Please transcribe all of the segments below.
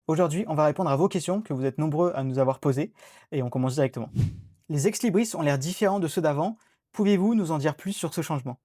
Aujourd'hui, on va répondre à vos questions que vous êtes nombreux à nous avoir posées et on commence directement. Les ex-libris ont l'air différents de ceux d'avant. Pouvez-vous nous en dire plus sur ce changement?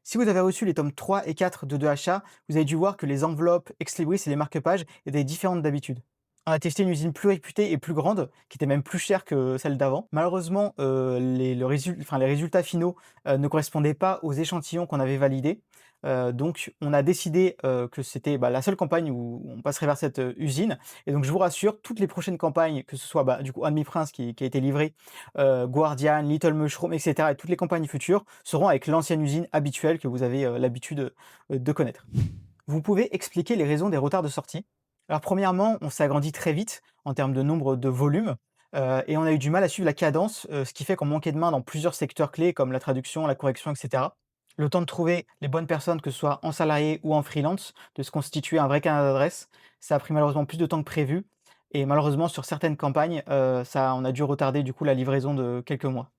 Si vous avez reçu les tomes 3 et 4 de 2HA, vous avez dû voir que les enveloppes ex-libris et les marque-pages étaient différentes d'habitude. On a testé une usine plus réputée et plus grande, qui était même plus chère que celle d'avant. Malheureusement, les résultats finaux ne correspondaient pas aux échantillons qu'on avait validés. Donc, on a décidé que c'était la seule campagne où on passerait vers cette usine. Et donc, je vous rassure, toutes les prochaines campagnes, que ce soit du coup Enemy Prince qui a été livré, Guardian, Little Mushroom, etc., et toutes les campagnes futures seront avec l'ancienne usine habituelle que vous avez l'habitude de connaître. Vous pouvez expliquer les raisons des retards de sortie? Alors premièrement, on s'est agrandi très vite en termes de nombre de volumes, et on a eu du mal à suivre la cadence, ce qui fait qu'on manquait de main dans plusieurs secteurs clés comme la traduction, la correction et cetera. Le temps de trouver les bonnes personnes, que ce soit en salarié ou en freelance, de se constituer un vrai carnet d'adresses, ça a pris malheureusement plus de temps que prévu et malheureusement sur certaines campagnes, on a dû retarder du coup la livraison de quelques mois.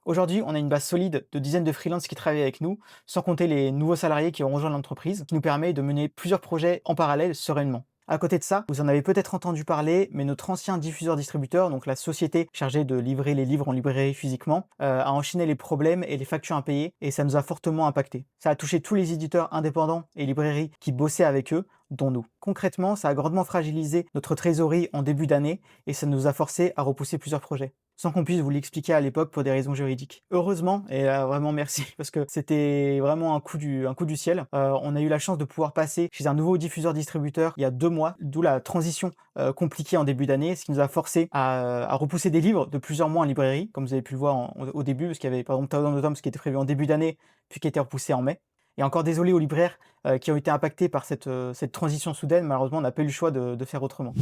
Aujourd'hui, on a une base solide de dizaines de freelances qui travaillent avec nous, sans compter les nouveaux salariés qui ont rejoint l'entreprise, qui nous permet de mener plusieurs projets en parallèle sereinement. À côté de ça, vous en avez peut-être entendu parler, mais notre ancien diffuseur-distributeur, donc la société chargée de livrer les livres en librairie physiquement, a enchaîné les problèmes et les factures impayées, et ça nous a fortement impacté. Ça a touché tous les éditeurs indépendants et librairies qui bossaient avec eux, dont nous. Concrètement, ça a grandement fragilisé notre trésorerie en début d'année, et ça nous a forcé à repousser plusieurs projets sans qu'on puisse vous l'expliquer à l'époque pour des raisons juridiques. Heureusement, et vraiment merci, parce que c'était vraiment un coup du ciel. On a eu la chance de pouvoir passer chez un nouveau diffuseur-distributeur il y a 2 mois, d'où la transition compliquée en début d'année, ce qui nous a forcé à repousser des livres de plusieurs mois en librairie, comme vous avez pu le voir au début, parce qu'il y avait par exemple Thousand Autumns qui était prévu en début d'année, puis qui a été repoussé en mai. Et encore désolé aux libraires qui ont été impactés par cette transition soudaine. Malheureusement, on n'a pas eu le choix de faire autrement.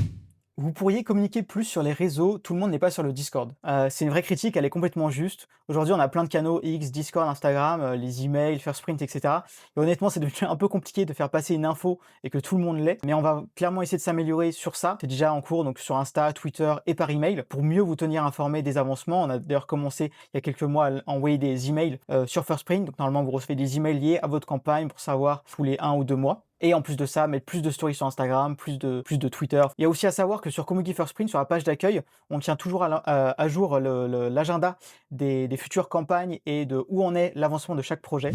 Vous pourriez communiquer plus sur les réseaux, tout le monde n'est pas sur le Discord. C'est une vraie critique, elle est complètement juste. Aujourd'hui, on a plein de canaux X, Discord, Instagram, les emails, Firstprint, et cetera. Et honnêtement, c'est devenu un peu compliqué de faire passer une info et que tout le monde l'ait. Mais on va clairement essayer de s'améliorer sur ça. C'est déjà en cours, donc sur Insta, Twitter et par email, pour mieux vous tenir informé des avancements. On a d'ailleurs commencé il y a quelques mois à envoyer des emails sur Firstprint. Donc normalement, vous recevez des emails liés à votre campagne pour savoir tous les 1 ou 2 mois. Et en plus de ça, mettre plus de stories sur Instagram, plus de Twitter. Il y a aussi à savoir que sur Community First Print, sur la page d'accueil, on tient toujours à jour l'agenda des futures campagnes et de où en est l'avancement de chaque projet.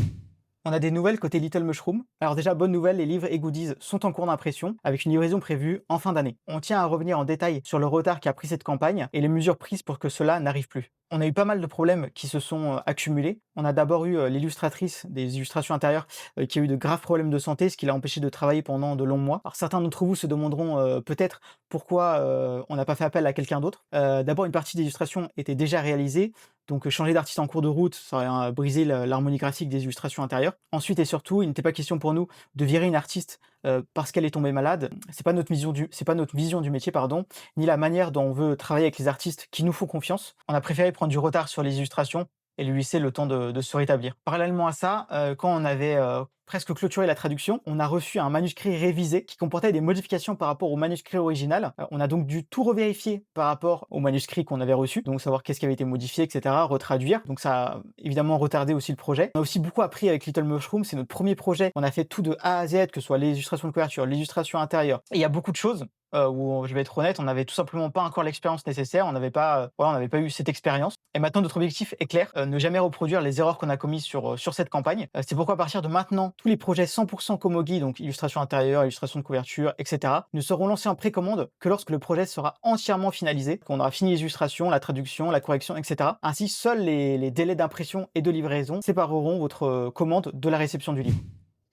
On a des nouvelles côté Little Mushroom. Alors déjà, bonne nouvelle, les livres et goodies sont en cours d'impression, avec une livraison prévue en fin d'année. On tient à revenir en détail sur le retard qu'a pris cette campagne et les mesures prises pour que cela n'arrive plus. On a eu pas mal de problèmes qui se sont accumulés. On a d'abord eu l'illustratrice des illustrations intérieures qui a eu de graves problèmes de santé, ce qui l'a empêché de travailler pendant de longs mois. Alors certains d'entre vous se demanderont peut-être pourquoi on n'a pas fait appel à quelqu'un d'autre. D'abord, une partie des illustrations était déjà réalisée, donc changer d'artiste en cours de route, ça aurait brisé l'harmonie graphique des illustrations intérieures. Ensuite et surtout, il n'était pas question pour nous de virer une artiste parce qu'elle est tombée malade. C'est pas notre vision du métier, pardon, ni la manière dont on veut travailler avec les artistes qui nous font confiance. On a préféré prendre du retard sur les illustrations et lui laisser le temps de se rétablir. Parallèlement à ça, quand on avait presque clôturé la traduction, on a reçu un manuscrit révisé qui comportait des modifications par rapport au manuscrit original. On a donc dû tout revérifier par rapport au manuscrit qu'on avait reçu, donc savoir qu'est-ce qui avait été modifié, etc., retraduire. Donc ça a évidemment retardé aussi le projet. On a aussi beaucoup appris avec Little Mushroom, c'est notre premier projet. On a fait tout de A à Z, que ce soit les illustrations de couverture, l'illustration intérieure. Et il y a beaucoup de choses où je vais être honnête, on n'avait tout simplement pas encore l'expérience nécessaire, on n'avait pas eu cette expérience. Et maintenant, notre objectif est clair, ne jamais reproduire les erreurs qu'on a commises sur cette campagne. C'est pourquoi à partir de maintenant, tous les projets 100% Komogi, donc illustration intérieure, illustration de couverture, etc., ne seront lancés en précommande que lorsque le projet sera entièrement finalisé, qu'on aura fini les illustrations, la traduction, la correction, etc. Ainsi, seuls les délais d'impression et de livraison sépareront votre commande de la réception du livre.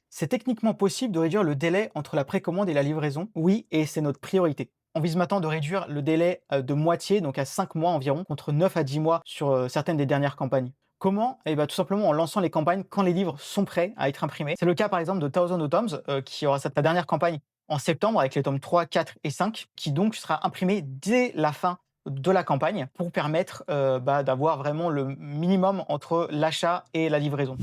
C'est techniquement possible de réduire le délai entre la précommande et la livraison, oui, et c'est notre priorité. On vise maintenant de réduire le délai de moitié, donc à 5 mois environ, contre 9 à 10 mois sur certaines des dernières campagnes. Comment? Eh bien, tout simplement en lançant les campagnes quand les livres sont prêts à être imprimés. C'est le cas par exemple de Thousand Autumns, qui aura sa dernière campagne en septembre avec les tomes 3, 4 et 5, qui donc sera imprimé dès la fin de la campagne pour permettre d'avoir vraiment le minimum entre l'achat et la livraison.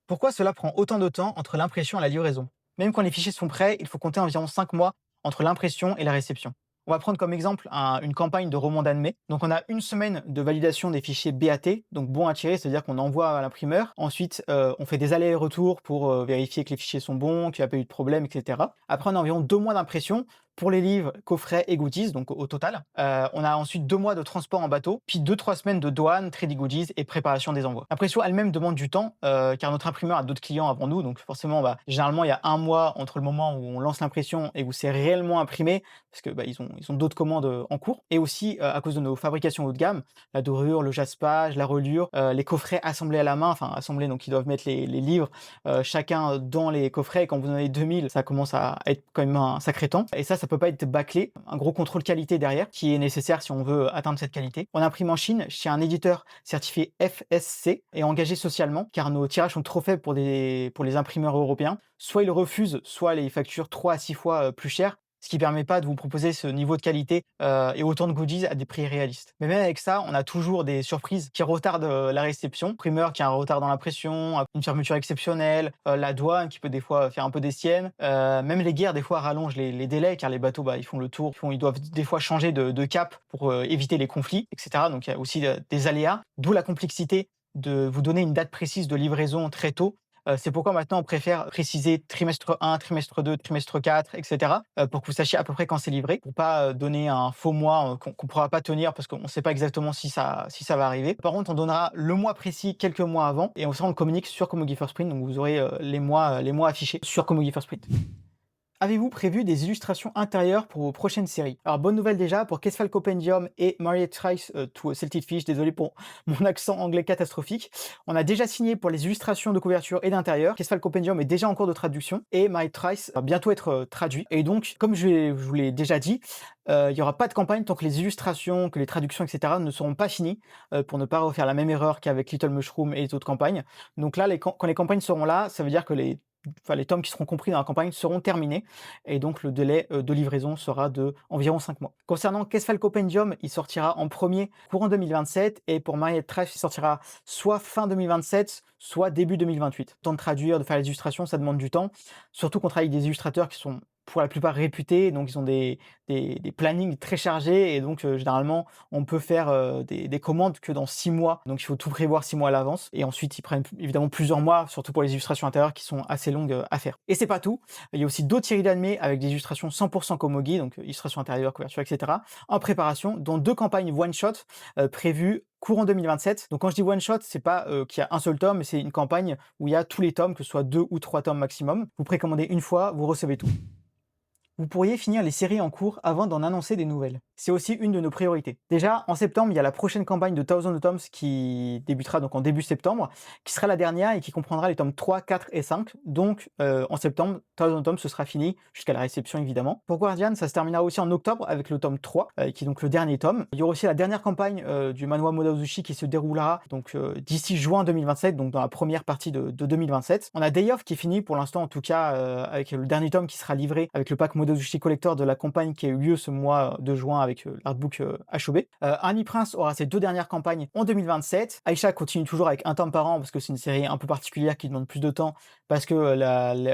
Pourquoi cela prend autant de temps entre l'impression et la livraison? Même quand les fichiers sont prêts, il faut compter environ 5 mois entre l'impression et la réception. On va prendre comme exemple une campagne de roman d'Anne-Mai. Donc on a une semaine de validation des fichiers BAT, donc bon à tirer, c'est-à-dire qu'on envoie à l'imprimeur. Ensuite, on fait des allers-retours pour vérifier que les fichiers sont bons, qu'il n'y a pas eu de problème, etc. Après, on a environ 2 mois d'impression pour les livres, coffrets et goodies, donc au total. On a ensuite 2 mois de transport en bateau, puis 2-3 semaines de douane, trading goodies et préparation des envois. L'impression elle-même demande du temps, car notre imprimeur a d'autres clients avant nous, donc forcément, généralement, il y a 1 mois entre le moment où on lance l'impression et où c'est réellement imprimé, parce que, ils ont d'autres commandes, en cours et aussi, à cause de nos fabrications haut de gamme, la dorure, le jaspage, la reliure, les coffrets assemblés à la main, enfin assemblés, donc ils doivent mettre les livres, chacun dans les coffrets. Et quand vous en avez 2000, ça commence à être quand même un sacré temps et ça peut pas être bâclé. Un gros contrôle qualité derrière qui est nécessaire si on veut atteindre cette qualité. On imprime en Chine chez un éditeur certifié FSC et engagé socialement, car nos tirages sont trop faibles pour les imprimeurs européens. Soit ils refusent, soit les facturent 3 à 6 fois, plus cher, ce qui permet pas de vous proposer ce niveau de qualité, et autant de goodies à des prix réalistes. Mais même avec ça, on a toujours des surprises qui retardent, la réception. Primeur qui a un retard dans l'impression, une fermeture exceptionnelle, la douane qui peut des fois faire un peu des siennes, même les guerres des fois rallongent les délais car les bateaux, ils font le tour, ils doivent des fois changer de cap pour, éviter les conflits et cetera. Donc il y a aussi, des aléas, d'où la complexité de vous donner une date précise de livraison très tôt. C'est pourquoi maintenant on préfère préciser trimestre 1, trimestre 2, trimestre 4, et cetera, pour que vous sachiez à peu près quand c'est livré, pour pas, donner un faux mois, qu'on pourra pas tenir parce qu'on sait pas exactement si ça va arriver. Par contre, on donnera le mois précis quelques mois avant et ça on le communique sur Komogi First Print, donc vous aurez, les mois affichés sur Komogi First Print. Avez-vous prévu des illustrations intérieures pour vos prochaines séries? Alors bonne nouvelle déjà pour Questfall Compendium et Married Trice to Celtic Fish, désolé pour mon accent anglais catastrophique. On a déjà signé pour les illustrations de couverture et d'intérieur. Questfall Compendium est déjà en cours de traduction et Married Trice va bientôt être traduit. Et donc, comme je vous l'ai déjà dit, il n'y aura pas de campagne tant que les illustrations, que les traductions, etc. ne seront pas finies, pour ne pas refaire la même erreur qu'avec Little Mushroom et les autres campagnes. Donc là, quand les campagnes seront là, ça veut dire que les tomes qui seront compris dans la campagne seront terminés et donc le délai, de livraison sera de environ 5 mois. Concernant Questfall Compendium, il sortira en premier courant 2027 et pour Married Trash, il sortira soit fin 2027, soit début 2028. Le temps de traduire, de faire les illustrations, ça demande du temps, surtout qu'on travaille avec des illustrateurs qui sont pour la plupart réputés, donc ils ont des plannings très chargés et donc généralement on peut faire, des commandes que dans 6 mois, donc il faut tout prévoir 6 mois à l'avance et ensuite ils prennent évidemment plusieurs mois, surtout pour les illustrations intérieures qui sont assez longues, à faire. Et c'est pas tout, il y a aussi d'autres séries d'animés avec des illustrations 100% Komogi, donc illustrations intérieures, couverture, et cetera, en préparation, dont 2 campagnes one shot, prévues courant 2027. Donc quand je dis one shot, c'est pas, qu'il y a un seul tome, mais c'est une campagne où il y a tous les tomes, que ce soit 2 ou 3 tomes maximum. Vous précommandez une fois, vous recevez tout. Vous pourriez finir les séries en cours avant d'en annoncer des nouvelles. C'est aussi une de nos priorités. Déjà, en septembre, il y a la prochaine campagne de Thousand Toms qui débutera donc en début septembre, qui sera la dernière et qui comprendra les tomes 3, 4 et 5. Donc, en septembre, Thousand Toms ce sera fini, jusqu'à la réception évidemment. Pour Guardian, ça se terminera aussi en octobre avec le tome 3, qui est donc le dernier tome. Il y aura aussi la dernière campagne du manhwa Modazushi qui se déroulera donc d'ici juin 2027, donc dans la première partie de 2027. On a Day Off qui est fini pour l'instant en tout cas, avec le dernier tome qui sera livré avec le pack Modazushi Collector de la campagne qui a eu lieu ce mois de juin avec l'artbook HOB. Annie Prince aura ses 2 dernières campagnes en 2027. Aisha continue toujours avec un tome par an parce que c'est une série un peu particulière qui demande plus de temps parce que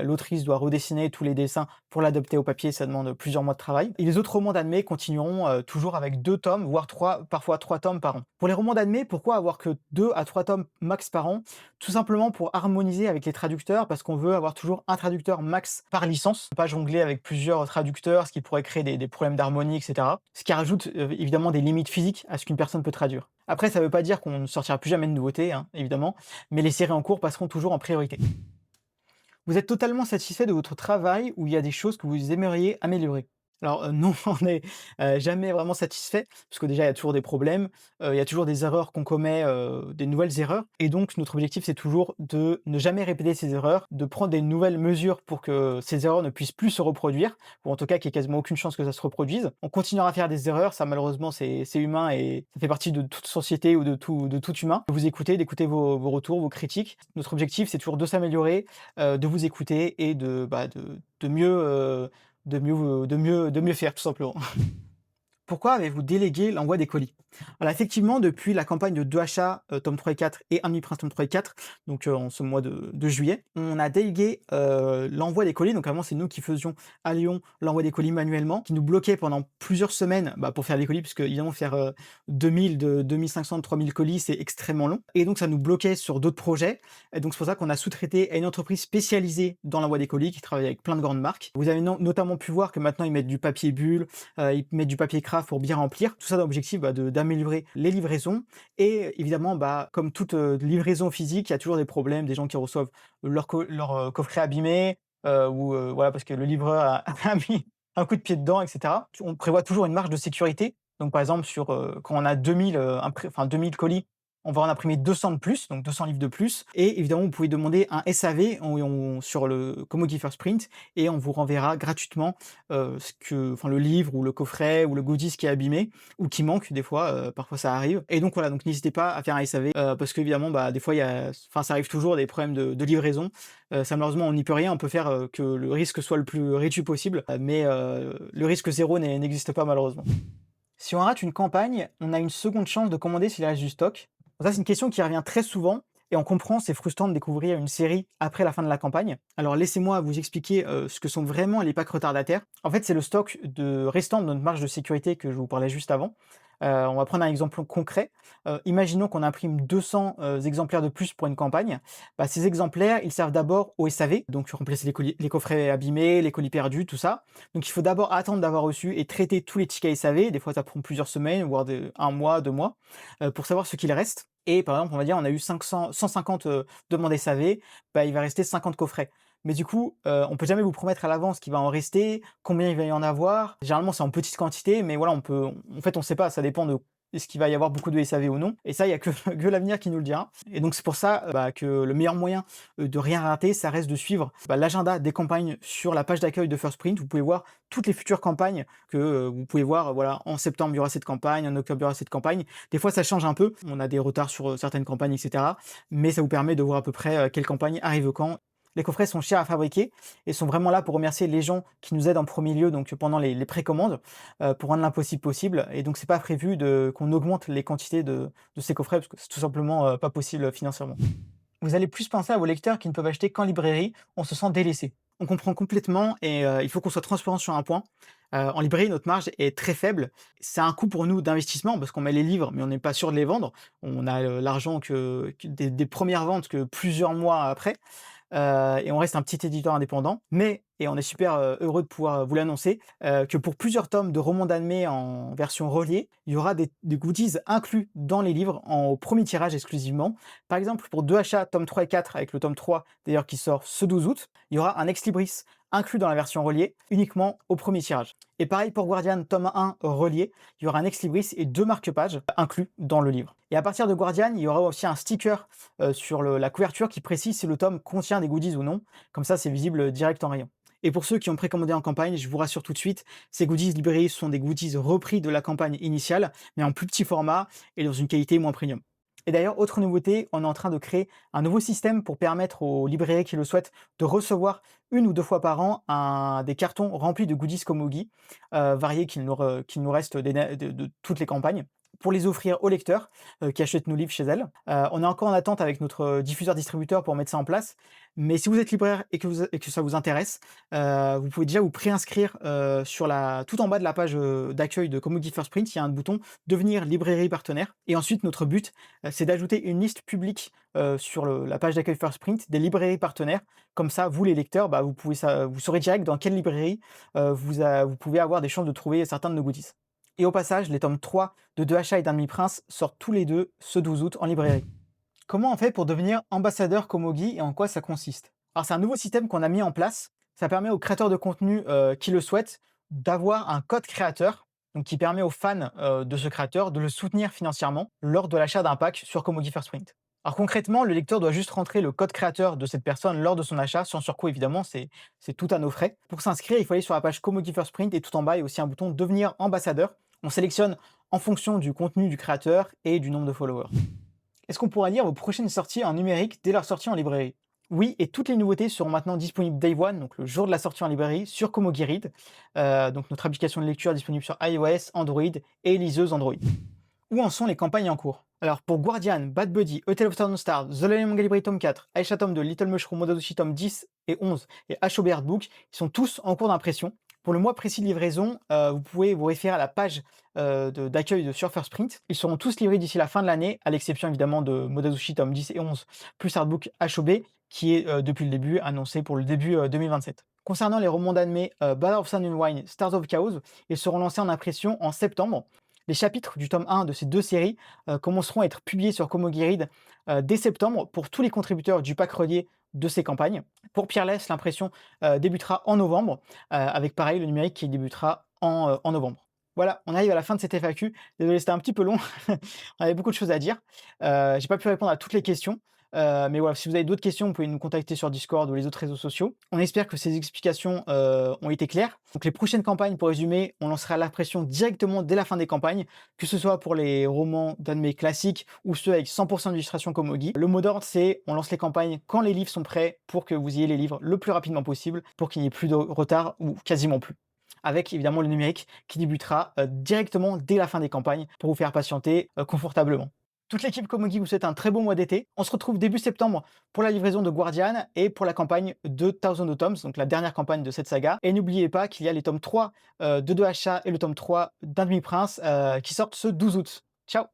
l'autrice doit redessiner tous les dessins pour l'adapter au papier, ça demande plusieurs mois de travail. Et les autres romans d'anime continueront toujours avec 2 tomes, voire 3, parfois 3 tomes par an. Pour les romans d'anime, pourquoi avoir que 2 à 3 tomes max par an? Tout simplement pour harmoniser avec les traducteurs, parce qu'on veut avoir toujours un traducteur max par licence, pas jongler avec plusieurs traducteurs, ce qui pourrait créer des problèmes d'harmonie, etc. Ce qui rajoute évidemment des limites physiques à ce qu'une personne peut traduire. Après, ça ne veut pas dire qu'on ne sortira plus jamais de nouveautés, hein, évidemment, mais les séries en cours passeront toujours en priorité. Vous êtes totalement satisfait de votre travail ou il y a des choses que vous aimeriez améliorer? Alors, non, on n'est, jamais vraiment satisfait, parce que déjà il y a toujours des problèmes, il y a toujours des erreurs qu'on commet, des nouvelles erreurs et donc notre objectif c'est toujours de ne jamais répéter ces erreurs, de prendre des nouvelles mesures pour que ces erreurs ne puissent plus se reproduire, ou en tout cas qu'il y ait quasiment aucune chance que ça se reproduise. On continuera à faire des erreurs, ça malheureusement c'est humain et ça fait partie de toute société ou de tout humain. Vous écouter, d'écouter vos retours, vos critiques. Notre objectif c'est toujours de s'améliorer, de vous écouter et de mieux, de mieux faire tout simplement. Pourquoi avez-vous délégué l'envoi des colis? Alors effectivement, depuis la campagne de 2 achats, tome 3 et 4 et Un Demi-Prince tome 3 et 4, donc en ce mois de juillet, on a délégué, l'envoi des colis. Donc avant, c'est nous qui faisions à Lyon l'envoi des colis manuellement, qui nous bloquait pendant plusieurs semaines, bah, pour faire les colis puisque évidemment faire, 2000 de 2 500 de 3 000 colis, c'est extrêmement long et donc ça nous bloquait sur d'autres projets et donc c'est pour ça qu'on a sous-traité à une entreprise spécialisée dans l'envoi des colis qui travaille avec plein de grandes marques. Vous avez notamment pu voir que maintenant ils mettent du papier bulle, ils mettent du papier craft pour bien remplir. Tout ça dans l'objectif, bah, d'améliorer les livraisons et évidemment, bah, comme toute, livraison physique, il y a toujours des problèmes, des gens qui reçoivent leur coffret abîmé, ou voilà, parce que le livreur a a mis un coup de pied dedans et cetera. On prévoit toujours une marge de sécurité. Donc par exemple sur, quand on a 2000, 2000 colis, on va en imprimer 200 de plus, donc 200 livres de plus et évidemment vous pouvez demander un SAV sur le Komogi First Print et on vous renverra gratuitement, le livre ou le coffret ou le goodies qui est abîmé ou qui manque des fois, parfois ça arrive et donc voilà, donc n'hésitez pas à faire un SAV, parce qu'évidemment, bah, des fois ça arrive toujours des problèmes de livraison. Ça malheureusement on n'y peut rien, on peut faire, que le risque soit le plus réduit possible, mais le risque zéro n'existe pas malheureusement. Si on rate une campagne, on a une seconde chance de commander s'il reste du stock. Ça, c'est une question qui revient très souvent et on comprend, c'est frustrant de découvrir une série après la fin de la campagne. Alors laissez-moi vous expliquer ce que sont vraiment les packs retardataires. En fait, c'est le stock de restant de notre marge de sécurité que je vous parlais juste avant. On va prendre un exemple concret. Imaginons qu'on imprime 200 exemplaires de plus pour une campagne. Bah, ces exemplaires, ils servent d'abord au SAV, donc remplacer les coffrets abîmés, les colis perdus, tout ça. Donc il faut d'abord attendre d'avoir reçu et traiter tous les tickets SAV. Des fois, ça prend plusieurs semaines, voire un mois, 2 mois, pour savoir ce qu'il reste. Et par exemple, on va dire, on a eu 150 demandes SAV, bah, il va rester 50 coffrets. Mais du coup, on peut jamais vous promettre à l'avance qu'il va en rester, combien il va y en avoir. Généralement, c'est en petite quantité, mais voilà, en fait, on sait pas, ça dépend de est-ce qu'il va y avoir beaucoup de SAV ou non. Et ça, il y a que que l'avenir qui nous le dira. Et donc c'est pour ça, bah, que le meilleur moyen, de rien rater, ça reste de suivre, bah, l'agenda des campagnes sur la page d'accueil de First Print. Vous pouvez voir toutes les futures campagnes que, vous pouvez voir, voilà, en septembre, il y aura cette campagne, en octobre, il y aura cette campagne. Des fois, ça change un peu. On a des retards sur, certaines campagnes et cetera, mais ça vous permet de voir à peu près, quelle campagne arrive quand. Les coffrets sont chers à fabriquer et sont vraiment là pour remercier les gens qui nous aident en premier lieu, donc pendant les précommandes, pour rendre l'impossible possible et donc c'est pas prévu qu'on augmente les quantités de ces coffrets parce que c'est tout simplement, pas possible, financièrement. Vous allez plus penser à vos lecteurs qui ne peuvent acheter qu'en librairie, on se sent délaissé. On comprend complètement et il faut qu'on soit transparent sur un point. En librairie, notre marge est très faible. C'est un coût pour nous d'investissement parce qu'on met les livres, mais on n'est pas sûr de les vendre. On a, l'argent que des premières ventes que plusieurs mois après. Et on reste un petit éditeur indépendant. Mais et on est super, heureux de pouvoir, vous l'annoncer, que pour plusieurs tomes de romans d'Anmei en version reliée, il y aura des goodies inclus dans les livres au premier tirage exclusivement. Par exemple, pour 2 achats, tome 3 et 4 avec le tome 3 d'ailleurs qui sort ce 12 août, il y aura un ex libris inclus dans la version reliée, uniquement au premier tirage. Et pareil pour Guardian tome 1 relié, il y aura un ex libris et 2 marque-pages inclus dans le livre. Et à partir de Guardian, il y aura aussi un sticker sur la couverture qui précise si le tome contient des goodies ou non. Comme ça, c'est visible direct en rayon. Et pour ceux qui ont précommandé en campagne, je vous rassure tout de suite, ces goodies librairies sont des goodies repris de la campagne initiale, mais en plus petit format et dans une qualité moins premium. Et d'ailleurs, autre nouveauté, on est en train de créer un nouveau système pour permettre aux librairies qui le souhaitent de recevoir 1 ou 2 fois par an des cartons remplis de goodies Komogi, variés qu'il nous reste de toutes les campagnes, pour les offrir aux lecteurs qui achètent nos livres chez elles. On est encore en attente avec notre diffuseur-distributeur pour mettre ça en place, mais si vous êtes libraire et que ça vous intéresse, vous pouvez déjà vous préinscrire tout en bas de la page d'accueil de Komogi First Print, il y a un bouton «Devenir librairie partenaire» et ensuite notre but, c'est d'ajouter une liste publique, sur la page d'accueil First Print des librairies partenaires. Comme ça, vous les lecteurs, bah, vous saurez direct dans quelle librairie, vous pouvez avoir des chances de trouver certains de nos goodies. Et au passage, les tomes 3 de 2 achats et d'un demi-prince sortent tous les 2 ce 12 août en librairie. Comment on fait pour devenir ambassadeur Komogi et en quoi ça consiste? Alors c'est un nouveau système qu'on a mis en place. Ça permet aux créateurs de contenu qui le souhaitent d'avoir un code créateur, donc qui permet aux fans de ce créateur de le soutenir financièrement lors de l'achat d'un pack sur Komogi First Print. Alors concrètement, le lecteur doit juste rentrer le code créateur de cette personne lors de son achat, sans surcoût évidemment, c'est tout à nos frais. Pour s'inscrire, il faut aller sur la page Komogi First Print et tout en bas, il y a aussi un bouton devenir ambassadeur. On sélectionne en fonction du contenu du créateur et du nombre de followers. Est-ce qu'on pourra lire vos prochaines sorties en numérique dès leur sortie en librairie? Oui, et toutes les nouveautés seront maintenant disponibles Day One, donc le jour de la sortie en librairie, sur Komogi Read, donc notre application de lecture disponible sur iOS, Android et liseuse Android. Où en sont les campagnes en cours? Alors pour Guardian, Bad Buddy, A Tale of Thousand Stars, The Lone Mangalibri tome 4, Aisha tome 2, Little Mushroom Modazushi tome 10 et 11 et HOB Artbook, ils sont tous en cours d'impression. Pour le mois précis de livraison, vous pouvez vous référer à la page d'accueil de Surfer Sprint. Ils seront tous livrés d'ici la fin de l'année, à l'exception évidemment de Modazushi tome 10 et 11, plus Artbook HOB, qui est depuis le début annoncé pour le début 2027. Concernant les romans d'anime Ballad of Sun and Wine, Stars of Chaos, ils seront lancés en impression en septembre. Les chapitres du tome 1 de ces deux séries commenceront à être publiés sur Komogi Read dès septembre pour tous les contributeurs du pack relié de ces campagnes. Pour Peerless, l'impression débutera en novembre, avec pareil le numérique qui débutera en novembre. Voilà, on arrive à la fin de cette FAQ. Désolé, c'était un petit peu long. On avait beaucoup de choses à dire. J'ai pas pu répondre à toutes les questions. Mais voilà, si vous avez d'autres questions, vous pouvez nous contacter sur Discord ou les autres réseaux sociaux. On espère que ces explications ont été claires. Donc les prochaines campagnes, pour résumer, on lancera l'impression directement dès la fin des campagnes, que ce soit pour les romans d'anime classiques ou ceux avec 100% d'illustration Komogi. Le mot d'ordre, c'est on lance les campagnes quand les livres sont prêts pour que vous ayez les livres le plus rapidement possible, pour qu'il n'y ait plus de retard ou quasiment plus. Avec évidemment le numérique qui débutera directement dès la fin des campagnes pour vous faire patienter confortablement. Toute l'équipe Komogi vous souhaite un très bon mois d'été. On se retrouve début septembre pour la livraison de Guardian et pour la campagne de Thousand Tomes, donc la dernière campagne de cette saga. Et n'oubliez pas qu'il y a les tomes 3 de 2HA et le tome 3 d'un demi-prince qui sortent ce 12 août. Ciao!